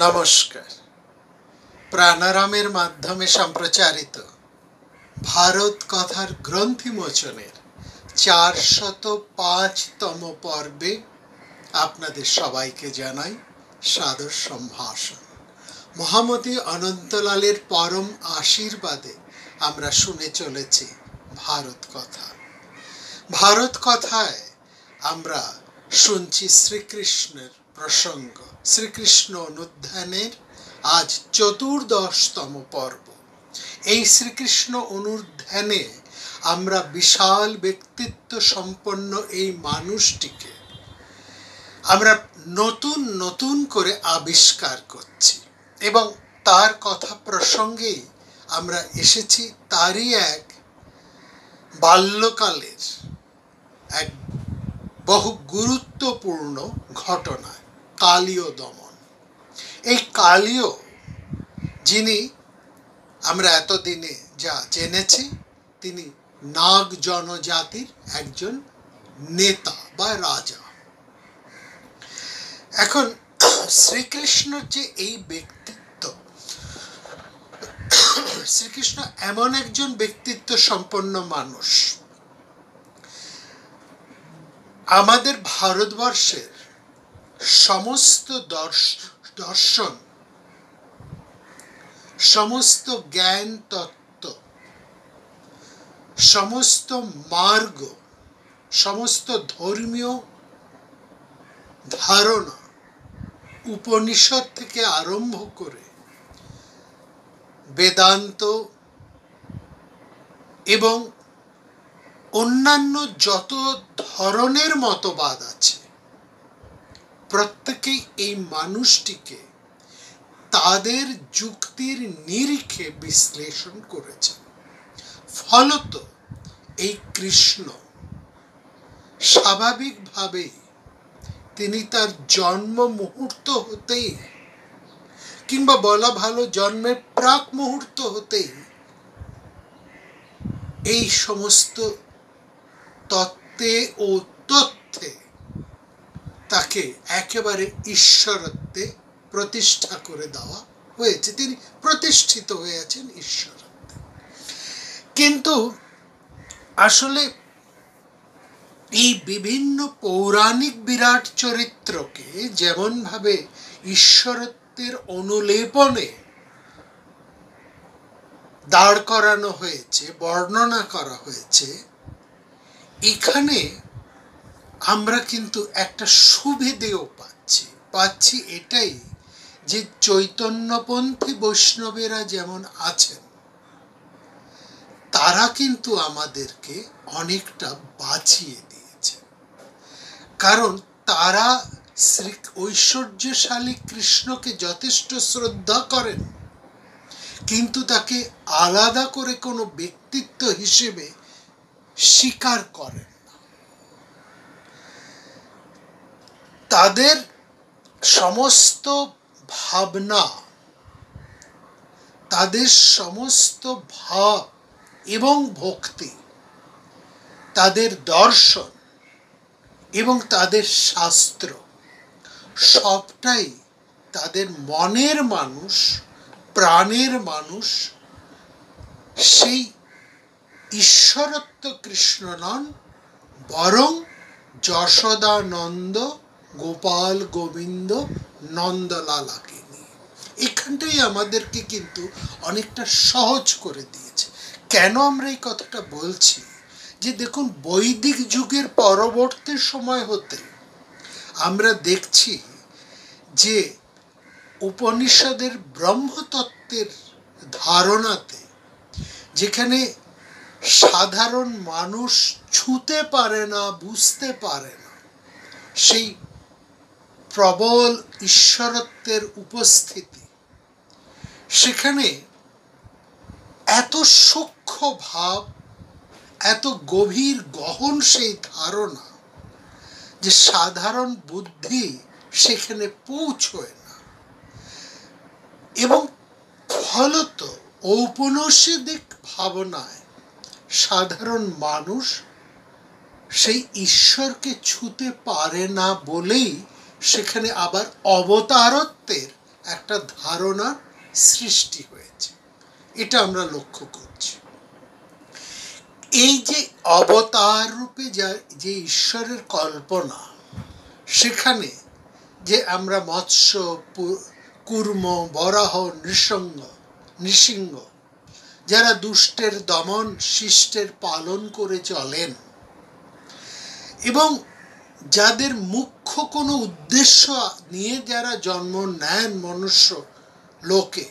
নমস্কার। প্রাণারামের মাধ্যমে সম্প্রচারিত ভারত কথার গ্রন্থিমোচনের 405তম পর্বে আপনাদের সবাইকে জানাই সাদর সম্ভাষণ। মহামতি অনন্তলালের পরম আশীর্বাদে আমরা শুনে চলেছি ভারত কথা। ভারত কথায় আমরা শুনছি শ্রীকৃষ্ণের প্রসঙ্গ। শ্রীকৃষ্ণ অনুধ্যানের আজ 14তম পর্ব। এই শ্রীকৃষ্ণ অনুধ্যানে আমরা বিশাল ব্যক্তিত্ব সম্পন্ন এই মানুষটিকে আমরা নতুন নতুন করে আবিষ্কার করছি এবং তার কথা প্রসঙ্গেই আমরা এসেছি তারই এক বাল্যকালের এক বহু গুরুত্বপূর্ণ ঘটনা, কালীয় দমন। এই কালীয়, যিনি আমরা এতদিনে যা জেনেছি তিনি নাগ জনজাতির একজন নেতা বা রাজা। এখন শ্রীকৃষ্ণর যে এই ব্যক্তিত্ব, শ্রীকৃষ্ণ এমন একজন ব্যক্তিত্ব সম্পন্ন মানুষ, আমাদের ভারতবর্ষের সমস্ত দর্শন, সমস্ত জ্ঞান তত্ত্ব, সমস্ত মার্গ, সমস্ত ধর্মীয় ধারণা, উপনিষদ থেকে আরম্ভ করে বেদান্ত এবং অন্যান্য যত ধরনের মতবাদ আছে, প্রত্যেকেই এই মানুষটিকে তাদের যুক্তির নিরিখে বিশ্লেষণ করেছেন। ফলত এই কৃষ্ণ স্বাভাবিকভাবেই তিনি তার জন্ম মুহূর্ত হতেই, কিংবা বলা ভালো জন্মের প্রাক মুহূর্ত হতেই, এই সমস্ত তত্ত্বে ও তথ্যে তাকে একেবারে ঈশ্বরত্বে প্রতিষ্ঠা করে দেওয়া হয়েছে। তিনি প্রতিষ্ঠিত হয়েছেন ঈশ্বরত্বে। কিন্তু আসলে এই বিভিন্ন পৌরাণিক বিরাট চরিত্রকে যেমন ভাবে ঈশ্বরত্বের অনুলেপনে দাঁড় করানো হয়েছে, বর্ণনা করা হয়েছে, এখানে আমরা কিন্তু একটা সুবিধেও পাচ্ছি এটাই যে চৈতন্যপন্থী বৈষ্ণবেরা যেমন আছেন, তারা কিন্তু আমাদেরকে অনেকটা বাঁচিয়ে দিয়েছে। কারণ তারা শ্রী ঐশ্বর্যশালী কৃষ্ণকে যথেষ্ট শ্রদ্ধা করেন, কিন্তু তাকে আলাদা করে কোনো ব্যক্তিত্ব হিসেবে স্বীকার করেন না। তাদের সমস্ত ভাবনা, তাদের সমস্ত ভাব এবং ভক্তি, তাদের দর্শন এবং তাদের শাস্ত্র সবটাই তাদের মনের মানুষ, প্রাণের মানুষ সেই ঈশ্বরত্ব কৃষ্ণ নন, বরং যশোদানন্দ, গোপাল, গোবিন্দ, নন্দলালাকে নিয়ে। এখানটাই আমাদেরকে কিন্তু অনেকটা সহজ করে দিয়েছে। কেন আমরা এই কথাটা বলছি? যে দেখুন, বৈদিক যুগের পরবর্তী সময় হতে আমরা দেখছি যে উপনিষদের ব্রহ্মতত্ত্বের ধারণাতে, যেখানে সাধারণ মানুষ ছুঁতে পারে না, বুঝতে পারে না, সেই প্রবল ঈশ্বরত্বের উপস্থিতি, সেখানে এত সূক্ষ্ম ভাব, এত গভীর গহন সেই ধারণা, যে সাধারণ বুদ্ধি সেখানে পৌঁছয় না। এবং ফলত ঔপনিষদিক ভাবনায় সাধারণ মানুষ সেই ঈশ্বরকে ছুঁতে পারে না বলেই সেখানে আবার অবতারত্বের একটা ধারণা সৃষ্টি হয়েছে, এটা আমরা লক্ষ্য করছি। এই যে অবতার রূপে যে ঈশ্বরের কল্পনা, সেখানে যে আমরা মৎস্য, কুর্ম, বরাহ, নৃসিংহ যারা দুষ্টের দমন, শিষ্টের পালন করে চলেন এবং যাদের মুখ্য কোনো উদ্দেশ্য নিয়ে যারা জন্ম নেন মনুষ্য লোকে,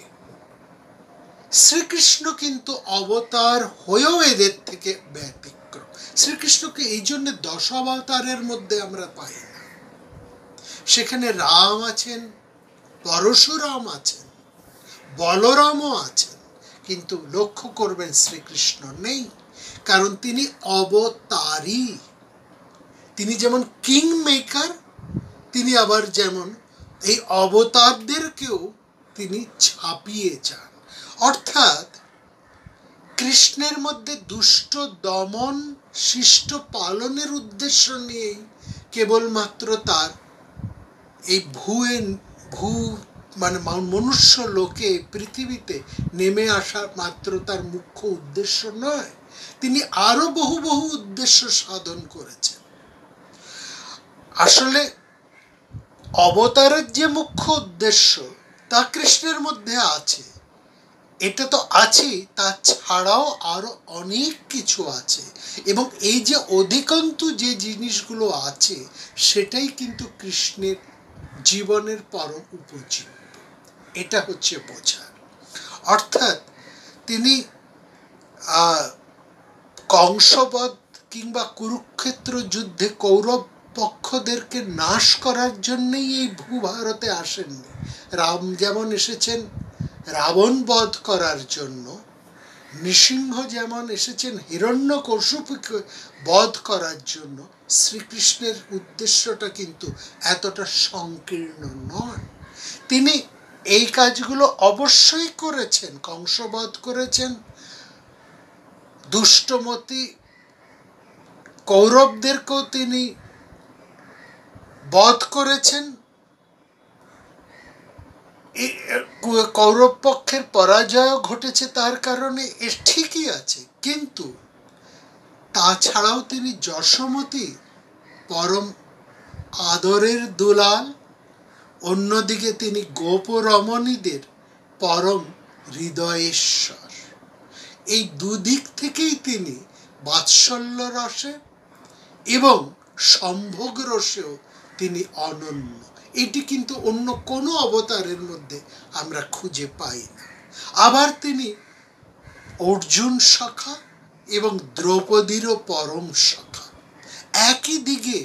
শ্রীকৃষ্ণ কিন্তু অবতার হয়েও এদের থেকে ব্যতিক্রম। শ্রীকৃষ্ণকে এই জন্য দশাবতারের মধ্যে আমরা পাই না। সেখানে রাম আছেন, পরশুরাম আছেন, বলরামও আছেন, কিন্তু লক্ষ্য করবেন শ্রীকৃষ্ণ নেই, কারণ তিনি অবতারী। তিনি যেমন কিং মেকার, তিনি আবার যেমন এই অবতারদেরকেও তিনি ছাপিয়ে যান। অর্থাৎ কৃষ্ণের মধ্যে দুষ্ট দমন, শিষ্ট পালনের উদ্দেশ্য নিয়েই কেবলমাত্র তার এই মানে মনুষ্য লোকে পৃথিবীতে নেমে আসা মাত্র তার মুখ্য উদ্দেশ্য নয়, তিনি আরো বহু বহু উদ্দেশ্য সাধন করেছেন। আসলে অবতারের যে মুখ্য উদ্দেশ্য তা কৃষ্ণের মধ্যে আছে, এটা তো আছেই, তা ছাড়াও আরো অনেক কিছু আছে, এবং এই যে অধিকন্তু যে জিনিসগুলো আছে সেটাই কিন্তু কৃষ্ণের জীবনের পরম উপজীব্য। এটা হচ্ছে বোঝার। অর্থাৎ তিনি কংসবধ কিংবা কুরুক্ষেত্র যুদ্ধে কৌরব পক্ষদেরকে নাশ করার জন্যই এই ভূভারতে আসেননি। রাম যেমন এসেছেন রাবণ বধ করার জন্য, নৃসিংহ যেমন এসেছেন হিরণ্যকশিপুকে বধ করার জন্য, শ্রীকৃষ্ণের উদ্দেশ্যটা কিন্তু এতটা সংকীর্ণ নয়। তিনি এই কাজগুলো অবশ্যই করেছেন, কংসবধ করেছেন, দুষ্টমতি কৌরবদেরকেও তিনি বধ করেছেন, কৌরব পক্ষের পরাজয় ঘটেছে তার কারণে, ঠিকই আছে, কিন্তু তাছাড়াও তিনি যশোমতী পরম আদরের দুলাল, অন্যদিকে তিনি গোপরমণীদের পরম হৃদয়েশ্বর। এই দুদিক থেকেই তিনি বাৎসল্য রসে এবং সম্ভোগ রসেও তিনি অনন্য। এটি কিন্তু অন্য কোনো অবতারের মধ্যে আমরা খুঁজে পাই না। আবার তিনি অর্জুন সখা এবং দ্রৌপদীরও পরম সখা। একই দিকে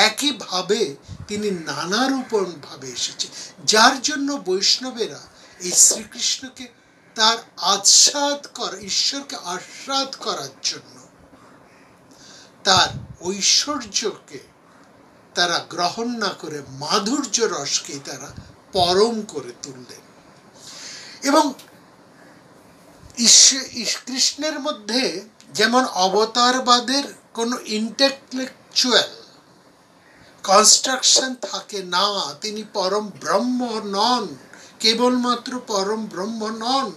একইভাবে তিনি নানা রূপণ ভাবে এসেছে, যার জন্য বৈষ্ণবেরা এই শ্রীকৃষ্ণকে তার আস্বাদ করা, ঈশ্বরকে আস্বাদ করার জন্য তার ঐশ্বর্যকে তারা গ্রহণ না করে মাধুর্য রসকে তারা পরম করে তুললেন। এবং কৃষ্ণের মধ্যে যেমন অবতারবাদের কোনো ইন্টেলেকচুয়াল কনস্ট্রাকশন থাকে না, তিনি পরম ব্রহ্ম নন, কেবলমাত্র পরম ব্রহ্ম নন,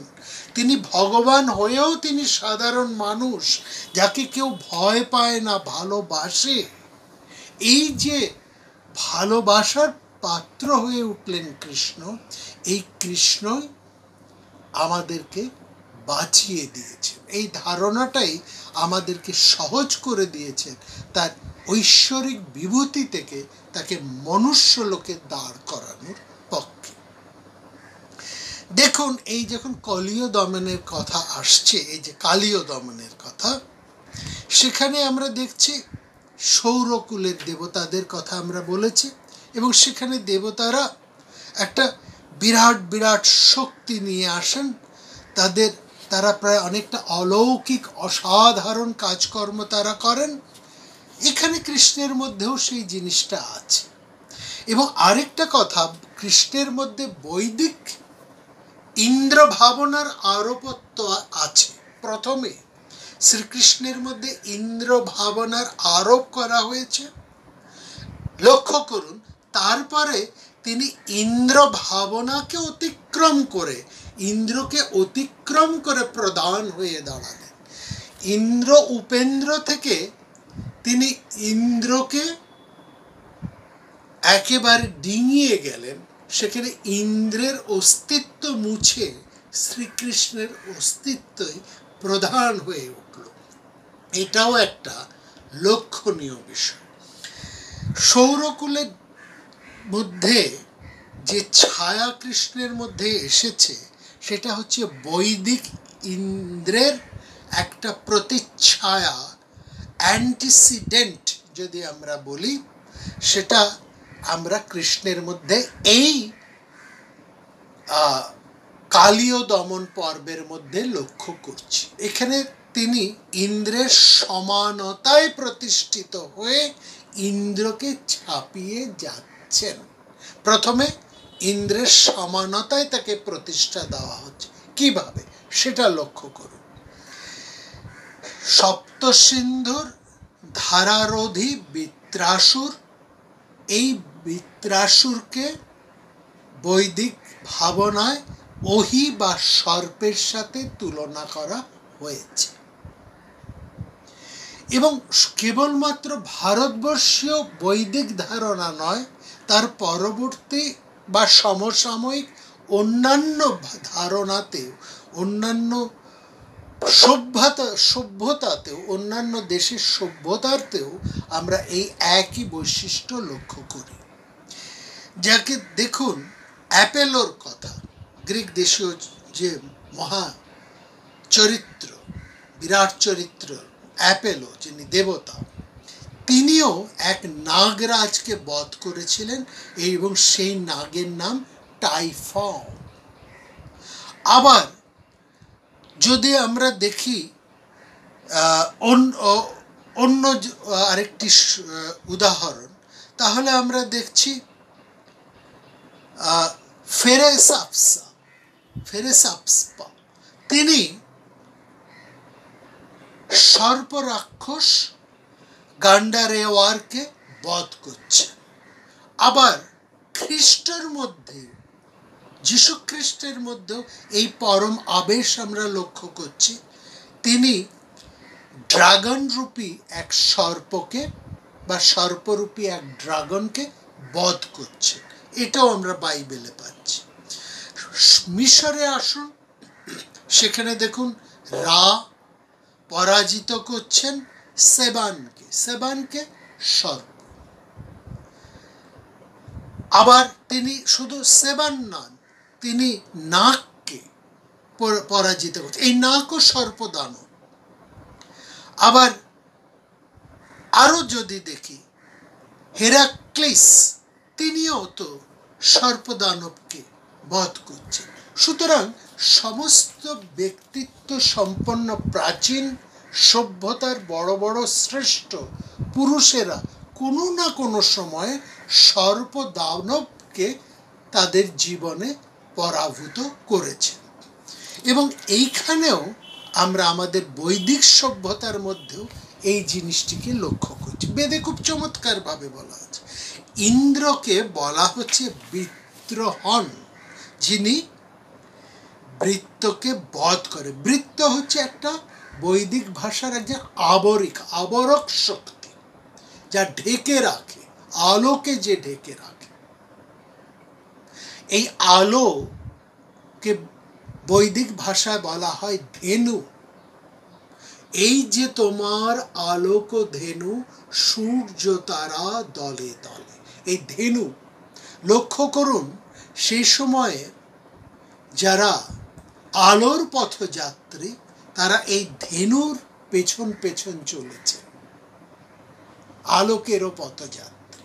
তিনি ভগবান হয়েও তিনি সাধারণ মানুষ, যাকে কেউ ভয় পায় না, ভালোবাসে। এই যে ভালোবাসার পাত্র হয়ে উঠলেন কৃষ্ণ, এই কৃষ্ণই আমাদেরকে বাঁচিয়ে দিয়েছেন। এই ধারণাটাই আমাদেরকে সহজ করে দিয়েছেন তার ঐশ্বরিক বিভূতি থেকে তাকে মনুষ্য লোকে দাঁড় করানোর পক্ষে। দেখুন, এই যখন কলীয় দমনের কথা আসছে, এই যে কালীয় দমনের কথা, সেখানে আমরা দেখছি সৌরকুলের দেবতাদের কথা আমরা বলেছি, এবং সেখানে দেবতারা একটা বিরাট বিরাট শক্তি নিয়ে আসেন। তারা প্রায় অনেকটা অলৌকিক অসাধারণ কাজকর্ম তারা করেন। এখানে কৃষ্ণের মধ্যেও সেই জিনিসটা আছে। এবং আরেকটা কথা, কৃষ্ণের মধ্যে বৈদিক ইন্দ্র ভাবনার আরোপত্ব আছে। প্রথমে শ্রীকৃষ্ণের মধ্যে ইন্দ্র ভাবনার আরোপ করা হয়েছে, লক্ষ্য করুন। তারপরে তিনি ইন্দ্র ভাবনাকে অতিক্রম করে, ইন্দ্রকে অতিক্রম করে প্রধান হয়ে দাঁড়ালেন। ইন্দ্র উপেন্দ্র থেকে তিনি ইন্দ্রকে একেবারে ডিঙিয়ে গেলেন, সেখানে ইন্দ্রের অস্তিত্ব মুছে শ্রীকৃষ্ণের অস্তিত্বই প্রধান হয়ে উঠল। এটাও একটা লক্ষণীয় বিষয়। সৌরকুলের মধ্যে যে ছায়া কৃষ্ণের মধ্যে এসেছে সেটা হচ্ছে বৈদিক ইন্দ্রের একটা প্রতিচ্ছায়া, অ্যান্টিসিডেন্ট যদি আমরা বলি, সেটা আমরা কৃষ্ণের মধ্যে এই কালীয় দমন পর্বের মধ্যে লক্ষ্য করছি। এখানে তিনি ইন্দ্রের সমানতায় প্রতিষ্ঠিত হয়ে ইন্দ্রকে ছাপিয়ে যাচ্ছেন। প্রথমে ইন্দ্রের সমানতায় তাকে প্রতিষ্ঠা দেওয়া হচ্ছে, কিভাবে সেটা লক্ষ্য করুন। সপ্তসিন্ধুর ধারারোধী বৃত্রাসুর, এই বৃত্রাসুরকে বৈদিক ভাবনায় অহি বা সর্পের সাথে তুলনা করা হয়েছে। এবং কেবলমাত্র ভারতবর্ষীয় বৈদিক ধারণা নয়, তার পরবর্তী বা সমসাময়িক অন্যান্য ধারণাতেও, অন্যান্য সভ্যতাতেও, অন্যান্য দেশের সভ্যতাতেও আমরা এই একই বৈশিষ্ট্য লক্ষ্য করি। যাকে দেখুন, অ্যাপেলোর কথা, গ্রিক দেশীয় যে মহা চরিত্র, বিরাট চরিত্র অ্যাপেলো, যিনি দেবতা, তিনিও এক নাগরাজকে বধ করেছিলেন এবং সেই নাগের নাম টাইফন। আবার যদি আমরা দেখি অন্য আরেকটি উদাহরণ, তাহলে আমরা দেখছি ফেরেসাপসা, তিনি সর্প রাক্ষস গান্ডারেওয়ারকে বধ করছেন। আবার খ্রিস্টের মধ্যে, যীশু খ্রিস্টের মধ্যেও এই পরম আবেশ আমরা লক্ষ্য করছি। তিনি ড্রাগন রূপী এক সর্পকে বা সর্পরূপী এক ড্রাগনকে বধ করছেন, এটাও আমরা বাইবেলে পাচ্ছি। মিশরে আসুন, সেখানে দেখুন রা পরাজিত করছেন সেবানকে সর্প। আবার তিনি শুধু সেবান নন, তিনি নাগকে পরাজিত করছেন, এই নাগও সর্পদানব। আবার আরো যদি দেখি, হেরাক্লিস, তিনিও তো সর্পদানবকে বধ করছেন। সুতরাং সমস্ত ব্যক্তিত্ব সম্পন্ন প্রাচীন সভ্যতার বড় বড় শ্রেষ্ঠ পুরুষেরা কোনো না কোনো সময়ে সর্পদানবকে তাদের জীবনে পরাভূত করেছেন। এবং এইখানেও আমরা আমাদের বৈদিক সভ্যতার মধ্যেও এই জিনিসটিকে লক্ষ্য করছি। বেদে খুব চমৎকার ভাবে বলা আছে, ইন্দ্রকে বলা হচ্ছে বৃত্রহন, যিনি বৃত্তকে বধ করে। বৃত্ত হচ্ছে একটা বৈদিক ভাষার একজন আবরক শক্তি, যা ঢেকে রাখে, আলোকে যে ঢেকে রাখে। এই আলোকে বৈদিক ভাষায় বলা হয় ধেনু। এই যে তোমার আলোক ধেনু, সূর্য তারা দলে দলে, এই ধেনু লক্ষ্য করুন। সেই সময়ে যারা আলোর পথযাত্রী, তারা এই ধেনুর পেছন পেছন চলেছে, আলোকেরও পথযাত্রী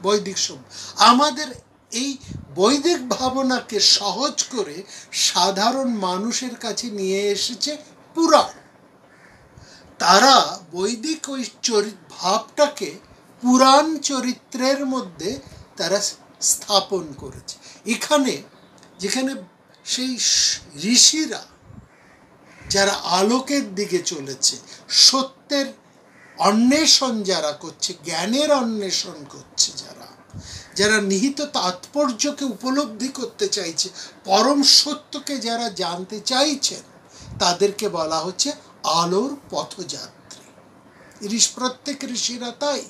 বৈদিক সভ্য। আমাদের এই বৈদিক ভাবনাকে সহজ করে সাধারণ মানুষের কাছে নিয়ে এসেছে পুরাণ। তারা বৈদিক ওই ভাবটাকে পুরাণ চরিত্রের মধ্যে তারা স্থাপন করেছে। যেখানে সেই ঋষিরা যারা আলোকের দিকে চলেছে, সত্যের অন্বেষণ যারা করছে, জ্ঞানের অন্বেষণ করছে, যারা নিহিত তাৎপর্যকে উপলব্ধি করতে চাইছে, পরম সত্যকে যারা জানতে চাইছেন, তাদেরকে বলা হচ্ছে আলোর পথযাত্রী। প্রত্যেক ঋষিরা তাই।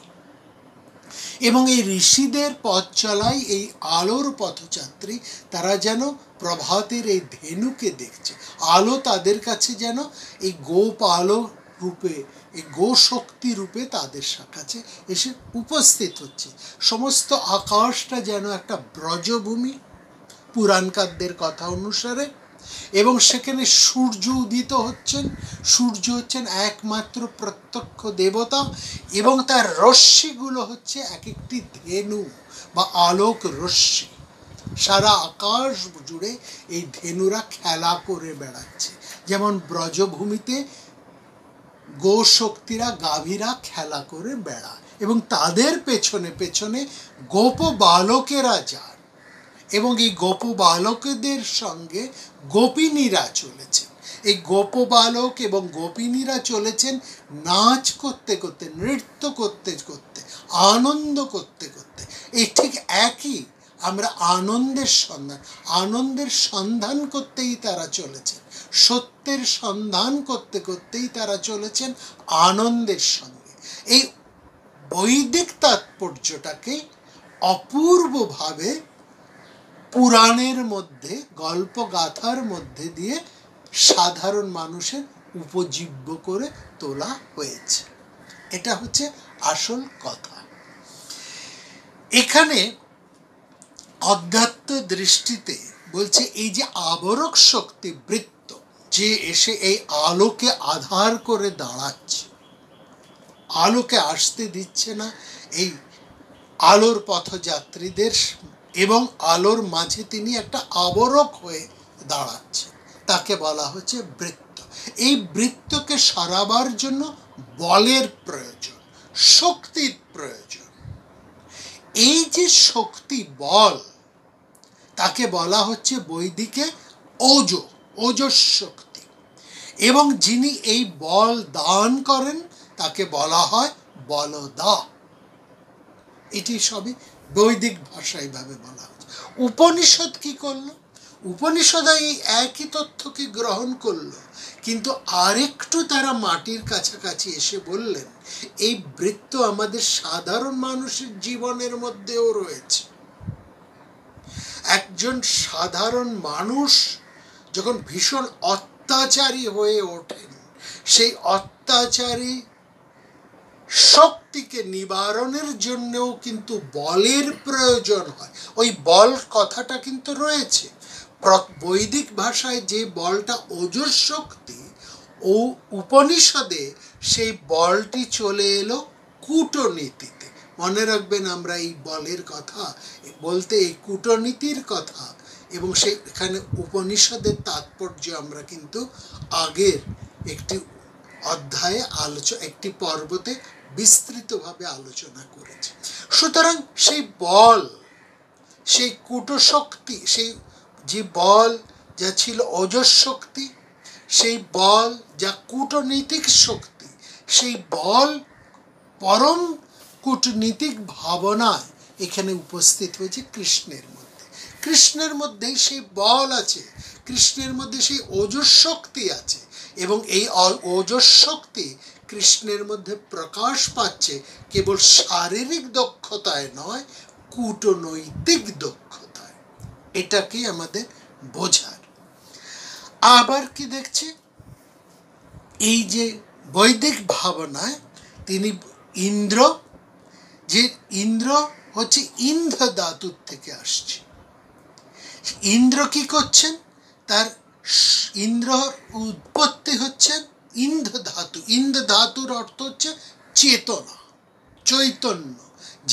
এবং এই ঋষিদের পথ চলাই এই আলোর পথযাত্রী, তারা যেন প্রভাতের এই ধেনুকে দেখছে। আলো তাদের কাছে যেন এই গোপ আলো রূপে, এই গো শক্তি রূপে তাদের কাছে এসে উপস্থিত হচ্ছে। সমস্ত আকাশটা যেন একটা ব্রজভূমি পুরাণকারদের কথা অনুসারে, এবং সেখানে সূর্য উদিত হচ্ছেন। সূর্য হচ্ছেন একমাত্র প্রত্যক্ষ দেবতা, এবং তার রশ্মিগুলো হচ্ছে এক একটি ধেনু বা আলোক রশ্মি। সারা আকাশ জুড়ে এই ধেনুরা খেলা করে বেড়াচ্ছে, যেমন ব্রজভূমিতে গো শক্তিরা, গাভীরা খেলা করে বেড়ায়, এবং তাদের পেছনে পেছনে গোপ বালকেরা যান, এবং এই গোপ বালকদের সঙ্গে গোপিনীরা চলেছেন। এই গোপ বালক এবং গোপিনীরা চলেছেন নাচ করতে করতে, নৃত্য করতে করতে, আনন্দ করতে করতে। এই ঠিক একই, আমরা আনন্দের সন্ধান করতেই তারা চলেছেন, সত্যের সন্ধান করতে করতেই তারা চলেছেন আনন্দের সঙ্গে। এই বৈদিক তাৎপর্যটাকে অপূর্বভাবে পুরাণের মধ্যে, গল্প গাথার মধ্যে দিয়ে সাধারণ মানুষের উপজীব্য করে তোলা হয়েছে। এটা হচ্ছে আসল কথা। এখানে অধ্যাত্ম দৃষ্টিতে বলছে, এই যে আবরক শক্তি বৃত্ত, যে এসে এই আলোকে আধার করে দাঁড়াচ্ছে, আলোকে আসতে দিচ্ছে না এই আলোর পথযাত্রীদের, এবং আলোর মাঝে তিনি একটা আবরক হয়ে দাঁড়াচ্ছে, তাকে বলা হচ্ছে বৃত্ত। এই বৃত্তকে সরাবার জন্য বলের প্রয়োজন, শক্তির প্রয়োজন। এই যে শক্তি, বল, তাকে বলা হচ্ছে বৈদিকে ওজস শক্তি, এবং যিনি এই বল দান করেন তাকে বলা হয় বলদা। এটি সবই বৈদিক ভাষায় ভাবে বলা হচ্ছে। উপনিষদ কি করলো? উপনিষদ এই একই তথ্যকে গ্রহণ করলো, কিন্তু আরেকটু তারা মাটির কাছাকাছি এসে বললেন, এই বৃত্ত আমাদের সাধারণ মানুষের জীবনের মধ্যেও রয়েছে। একজন সাধারণ মানুষ যখন ভীষণ অত্যাচারী হয়ে ওঠেন, সেই অত্যাচারী শক্তিকে নিবারণের জন্যও কিন্তু বলের প্রয়োজন হয়। ওই বল কথাটা কিন্তু রয়েছে বৈদিক ভাষায়, যে বলটা ওজস শক্তি, ও উপনিষদে সেই বলটি চলে এলো কূটনীতিতে। মনে রাখবেন, আমরা এই বলের কথা বলতে এই কূটনীতির কথা, এবং সেখানে উপনিষদের তাৎপর্য আমরা কিন্তু আগের একটি অধ্যায়ে একটি পর্বতে বিস্তৃতভাবে আলোচনা করেছি। সুতরাং সেই বল, সেই কূটশক্তি, সেই যে বল যা ছিল ওজস শক্তি, সেই বল যা কূটনৈতিক শক্তি, সেই বল পরম কূটনীতিক ভাবনায় এখানে উপস্থিত হয়েছে কৃষ্ণের মধ্যে। কৃষ্ণের মধ্যেই সেই বল আছে, কৃষ্ণের মধ্যে সেই ওজস শক্তি আছে, এবং এই ওজস শক্তি কৃষ্ণের মধ্যে প্রকাশ পাচ্ছে কেবল শারীরিক দক্ষতায় নয়, কূটনৈতিক দক্ষতায়। এটাকে আমাদের বোঝার। আবার কি দেখছি, এই যে বৈদিক ভাবনায় তিনি ইন্দ্র, যে ইন্দ্র হচ্ছে ইন্দ্র ধাতুর থেকে আসছে। ইন্দ্র কি করছেন? তার ইন্দ্রর উৎপত্তি হচ্ছেন ইন্দ্র ধাতু। ইন্দ্র ধাতুর অর্থ হচ্ছে চেতনা, চৈতন্য,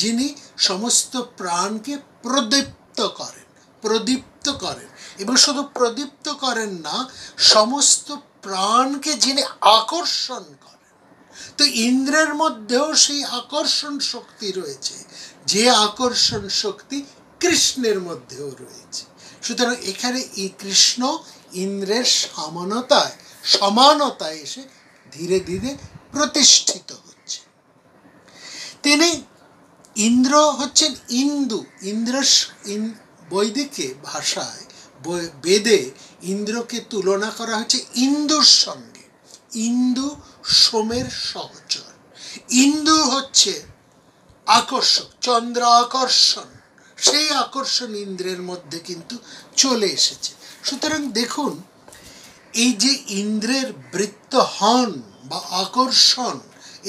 যিনি সমস্ত প্রাণকে প্রদীপ্ত করেন, এবং শুধু প্রদীপ্ত করেন না, সমস্ত প্রাণকে যিনি আকর্ষণ করেন। তো ইন্দ্রের মধ্যেও সেই আকর্ষণ শক্তি রয়েছে, যে আকর্ষণ শক্তি কৃষ্ণের মধ্যেও রয়েছে। সুতরাং এখানে এই কৃষ্ণ ইন্দ্রের সমানতায় এসে ধীরে ধীরে প্রতিষ্ঠিত হচ্ছে। তিনি ইন্দ্র হচ্ছেন ইন্দু। বৈদিকে ভাষায় বেদে ইন্দ্রকে তুলনা করা হচ্ছে ইন্দুর সঙ্গে। ইন্দু সোমের সহচর। ইন্দু হচ্ছে আকর্ষক, চন্দ্র আকর্ষণ। সেই আকর্ষণ ইন্দ্রের মধ্যে কিন্তু চলে এসেছে। সুতরাং দেখুন, এই যে ইন্দ্রের বৃত্তহন বা আকর্ষণ,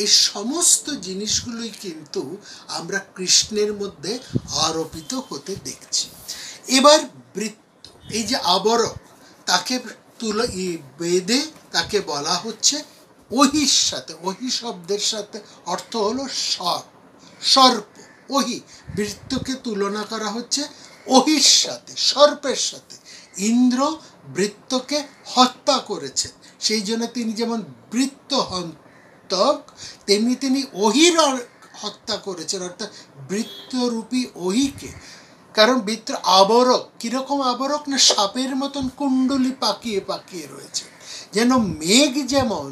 এই সমস্ত জিনিসগুলোই কিন্তু আমরা কৃষ্ণের মধ্যে আরোপিত হতে দেখছি। এবার বৃত্ত, এই যে আবরক, তাকে বেদে তাকে বলা হচ্ছে অহির সাথে, অহি শব্দের সাথে অর্থ হলো সর্প। অহি, বৃত্তকে তুলনা করা হচ্ছে অহির সাথে, সর্পের সাথে। ইন্দ্র বৃত্তকে হত্যা করেছেন, সেই জন্য তিনি যেমন বৃত্তহন্তক, তেমনি তিনি অহির হত্যা করেছেন, অর্থাৎ বৃত্তরূপী অহিকে। কারণ বৃত্ত আবরক, কিরকম আবরক না সাপের মতন কুণ্ডলি পাকিয়ে পাকিয়ে রয়েছে। যেন মেঘ যেমন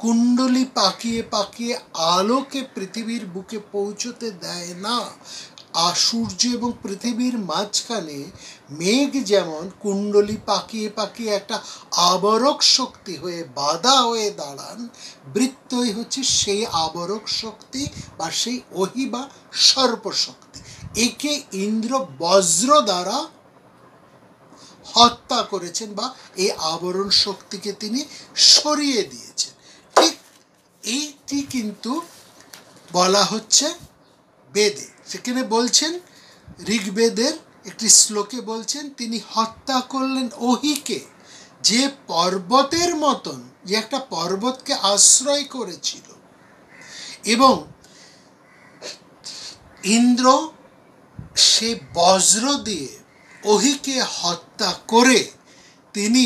কুণ্ডলি পাকিয়ে পাকিয়ে আলোকে পৃথিবীর বুকে পৌঁছতে দেয় না, আর সূর্য এবং পৃথিবীর মাঝখানে মেঘ যেমন কুণ্ডলি পাকিয়ে পাকিয়ে একটা আবরক শক্তি হয়ে বাধা হয়ে দাঁড়ান, বৃত্তই হচ্ছে সেই আবরক শক্তি বা সেই অহি বা সর্পশক্তি। একে ইন্দ্র বজ্র দ্বারা হত্যা করেছেন বা এই আবরণ শক্তিকে তিনি সরিয়ে দিয়েছেন। ঠিক এইটি কিন্তু বলা হচ্ছে বেদে। সেখানে বলছেন, ঋগ্বেদের একটি শ্লোকে বলছেন, তিনি হত্যা করলেন অহিকে, যে পর্বতের মতন, যে একটা পর্বতকে আশ্রয় করেছিল। এবং ইন্দ্র সে বজ্র দিয়ে অহিকে হত্যা করে তিনি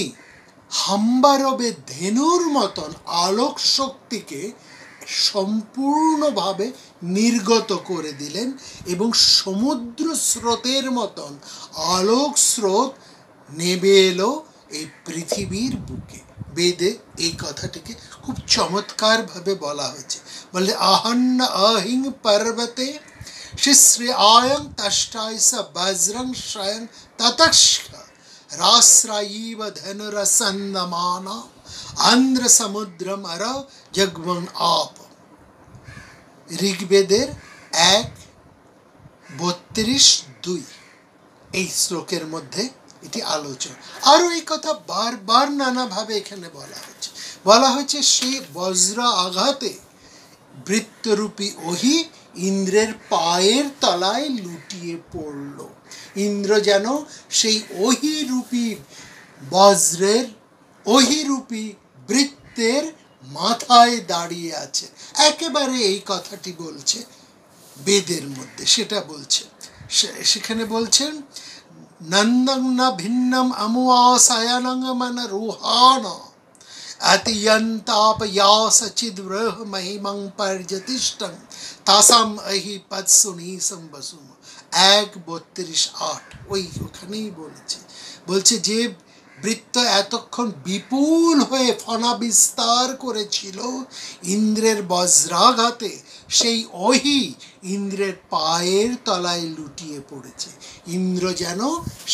হাম্বারবে ধেনুর মতন আলোক শক্তিকে সম্পূর্ণভাবে নির্গত করে দিলেন, এবং সমুদ্র স্রোতের মতন আলোক স্রোত নেমে এলো এই পৃথিবীর বুকে। বেদে এই কথাটিকে খুব চমৎকারভাবে বলা হয়েছে। বলে আহন্ন আহিং পর্বতে শিশ্রিয়ায়ং তষ্টায়স বজ্রং স্বয়ং ততস্ক রাশ্রায়ীব ধনুরসন্দমানা আন্ধ্র সমুদ্রম আর জগবং আপ। ঋগ্বেদের 1:32 এই শ্লোকের মধ্যে এটি আলোচনা। আরও এই কথা বারবার নানাভাবে এখানে বলা হয়েছে সে বজ্র আঘাতে বৃত্তরূপী অহি ইন্দ্রের পায়ের তলায় লুটিয়ে পড়ল। ইন্দ্র যেন সেই অহিরূপী বজ্রের, অহিরূপী বৃত্তের মাথায় দাঁড়িয়ে আছে। একেবারে এই কথাটি বলছে বেদের মধ্যে, সেটা বলছে। সেখানে বলছেন, নন্দং না ভিন্নম আমুয়াসায়নং মন রুহান अतियन्तापयास चिद्ब्रह महिमं पर्यतिष्ठं तासाम अहि पत्सुनीसं बसुम। 1:32-8 ওখানেই বলছে যে বৃত্ত এতক্ষণ বিপুল হয়ে ফনা বিস্তার করেছিল ইন্দ্রের বজ্রাঘাতে, সেই অহি ইন্দ্রের পায়ের তলায় লুটিয়ে পড়েছে। ইন্দ্র যেন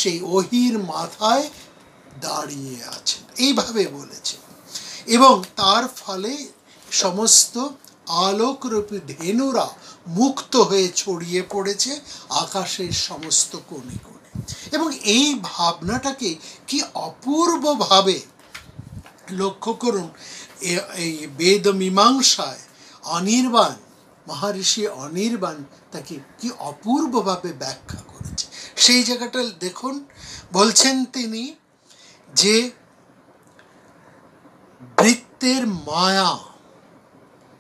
সেই অহির মাথায় দাঁড়িয়ে আছেন, এইভাবে বলেছে। এবং তার ফলে সমস্ত আলোকরূপী ধেনুরা মুক্ত হয়ে ছড়িয়ে পড়েছে আকাশের সমস্ত কোণে কোণে। এবং এই ভাবনাটাকে কি অপূর্বভাবে লক্ষ্য করুন, এই বেদ মীমাংসায় অনির্বাণ, মহর্ষি অনির্বাণ তাকে কি অপূর্বভাবে ব্যাখ্যা করেছে। সেই জায়গাটা দেখুন, বলছেন তিনি যে বৃত্তের মায়া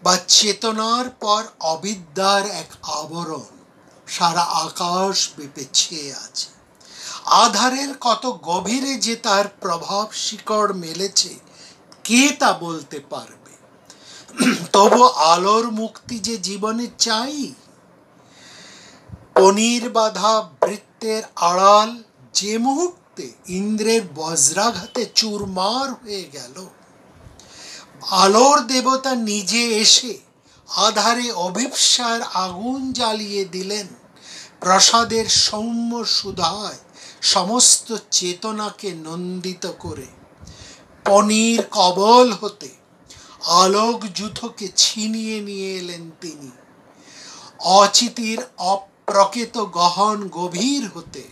বা চেতনার পর অবিদ্যার এক আবরণ সারা আকাশ ব্যাপী ছেয়ে আছে। আধারের কত গভীরে যে তার প্রভাব শিকড় মেলেছে কে তা বলতে পারবে। তবু আলোর মুক্তি যে জীবনে চাই। অনির বাধা বৃত্তের আড়াল যে মুহূর্তে ইন্দ্রের বজ্রাঘাতে চুরমার হয়ে গেল, আলোর দেবতা নিজে এসে আধারে অভিপ্সার আগুন জ্বালিয়ে দিলেন, প্রসাদের সৌম্য সুধায় সমস্ত চেতনাকে নন্দিত করে। পনির কবল হতে আলোক যুথকে ছিনিয়ে নিয়ে এলেন তিনি, অচিতির অপ্রকৃত গহন গভীর হতে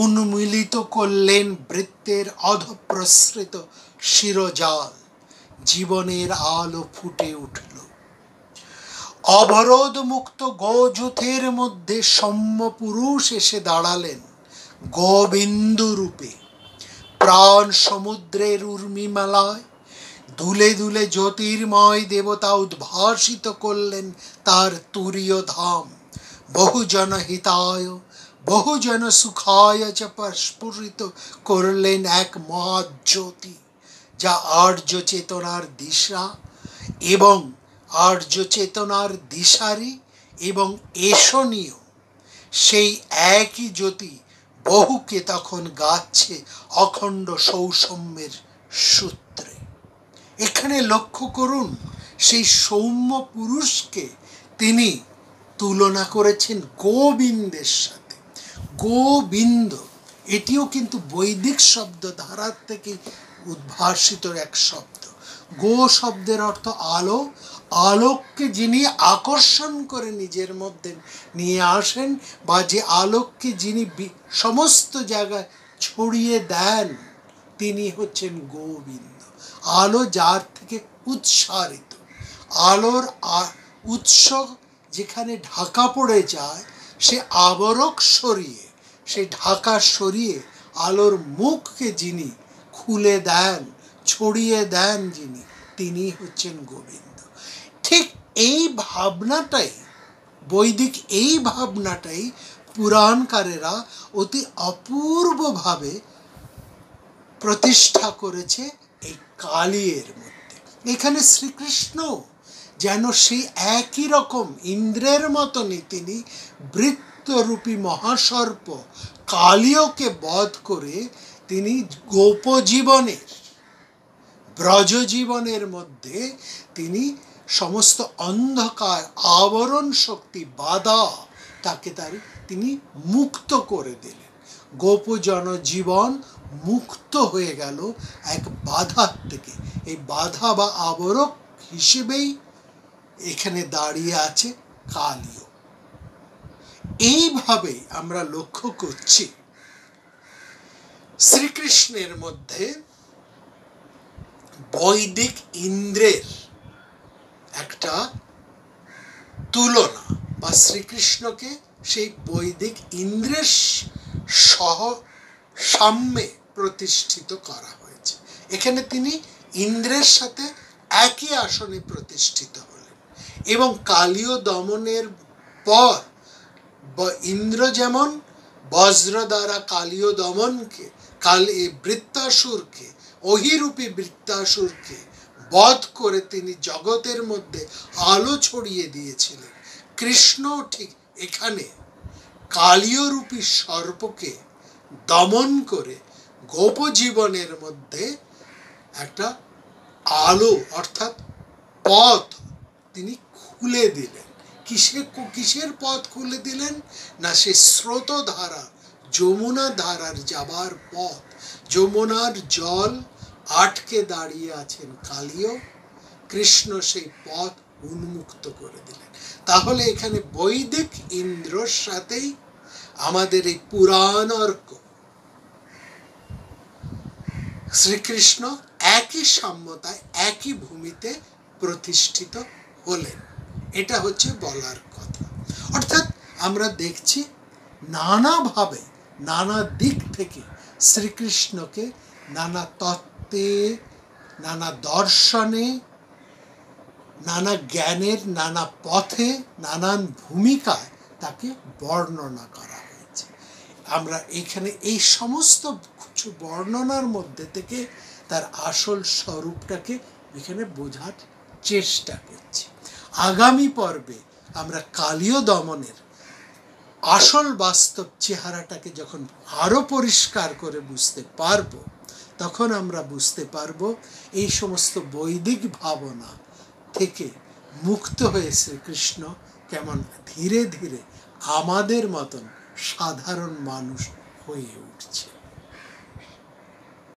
উন্মিলিত করলেন বৃত্তের অধঃপ্রসৃত শিরজাল, জীবনের আলো ফুটে উঠল। অবরোধ মুক্ত গোযুথের মধ্যে সৌম্য পুরুষ এসে দাঁড়ালেন গোবিন্দু রূপে, প্রাণ সমুদ্রের উর্মিমালায় দুলে দুলে জ্যোতির্ময় দেবতা উদ্ভাসিত করলেন তার তুরীয় ধাম। বহুজন হিতায় বহুজন সুখায় চ প্রস্ফুরিত করলেন এক মহাজ্যোতি, যা আর্য চেতনার দিশা এবং আর্য চেতনার দিশারি এবং এশনীয়। সেই একই জ্যোতি বহুকে তখন গাচ্ছে অখণ্ড সৌষম্যের সূত্রে। এখানে লক্ষ্য করুন, সেই সৌম্য পুরুষকে তিনি তুলনা করেছেন গোবিন্দের সাথে। গোবিন্দ এটিও কিন্তু বৈদিক শব্দ ধারার থেকে উদ্ভাসিত এক শব্দ। গো শব্দের অর্থ আলো, আলোককে যিনি আকর্ষণ করে নিজের মধ্যে নিয়ে আসেন বা যে আলোককে যিনি সমস্ত জায়গায় ছড়িয়ে দেন, তিনি হচ্ছেন গোবিন্দ। আলো যার থেকে উৎসারিত, আলোর উৎস যেখানে ঢাকা পড়ে যায়, সে আবরক সরিয়ে, সে ঢাকা সরিয়ে আলোর মুখকে যিনি খুলে দেন, ছড়িয়ে দেন যিনি, তিনি হচ্ছেন গোবিন্দ। ঠিক এই ভাবনাটাই, বৈদিক এই ভাবনাটাই পুরাণকারেরা অতি অপূর্বভাবে প্রতিষ্ঠা করেছে এই কালীর মধ্যে। এখানে শ্রীকৃষ্ণ যেন সেই একই রকম ইন্দ্রের মতনই তিনি বৃত্তরূপী মহাসর্প কালীয়কে বধ করে তিনি গোপজীবনের, ব্রজজীবনের মধ্যে তিনি সমস্ত অন্ধকার আবরণ শক্তি বাধা তাকে তিনি মুক্ত করে দিলেন। গোপজন জীবন মুক্ত হয়ে গেল এক বাধার থেকে। এই বাধা বা আবরক হিসেবেই এখানে দাঁড়িয়ে আছে কালীয়। এইভাবে আমরা লক্ষ্য করছি শ্রীকৃষ্ণের মধ্যে বৈদিক ইন্দ্রের একটা তুলনা, বা শ্রীকৃষ্ণকে সেই বৈদিক ইন্দ্রের সহ সাম্যে প্রতিষ্ঠিত করা হয়েছে। এখানে তিনি ইন্দ্রের সাথে একই আসনে প্রতিষ্ঠিত হলেন। এবং কালীয় দমনের পর ইন্দ্র যেমন বজ্র দ্বারা কালীয় দমনকে, বৃত্তাসুরকে, অহিরূপী বৃত্তাসুরকে বধ করে তিনি জগতের মধ্যে আলো ছড়িয়ে দিয়েছিলেন, কৃষ্ণ ঠিক এখানে কালীয়রূপী সর্পকে দমন করে গোপজীবনের মধ্যে একটা আলো অর্থাৎ পথ তিনি খুলে দিলেন। কিসের পথ খুলে দিলেন? না, সে স্রোত ধারা, যমুনা ধারার যাবার পথ। যমুনার জল আটকে দাঁড়িয়ে আছেন কালীয়, কৃষ্ণ সেই পথ উন্মুক্ত করে দিলেন। তাহলে এখানে বৈদিক ইন্দ্রর সাথেই আমাদের এই পুরাণ অর্ক শ্রীকৃষ্ণ একই সাম্যতায়, একই ভূমিতে প্রতিষ্ঠিত হলেন। এটা হচ্ছে বলার কথা। অর্থাৎ আমরা দেখছি নানাভাবে, নানা দিক থেকে শ্রীকৃষ্ণকে নানা তত্ত্বে, নানা দর্শনে, নানা জ্ঞানের নানা পথে, নানান ভূমিকায় তাকে বর্ণনা করা হয়েছে। আমরা এখানে এই সমস্ত কিছু বর্ণনার মধ্যে থেকে তার আসল স্বরূপটাকে এখানে বোঝার চেষ্টা করছি। আগামী পর্বে আমরা কালীয় দমনের আসল বাস্তব চেহারাটাকে যখন আরো পরিষ্কার করে বুঝতে পারবো, তখন আমরা বুঝতে পারবো এই সমস্ত বৈদিক ভাবনা থেকে মুক্ত হয়ে শ্রীকৃষ্ণ কেমন ধীরে ধীরে আমাদের মতন সাধারণ মানুষ হয়ে উঠছে।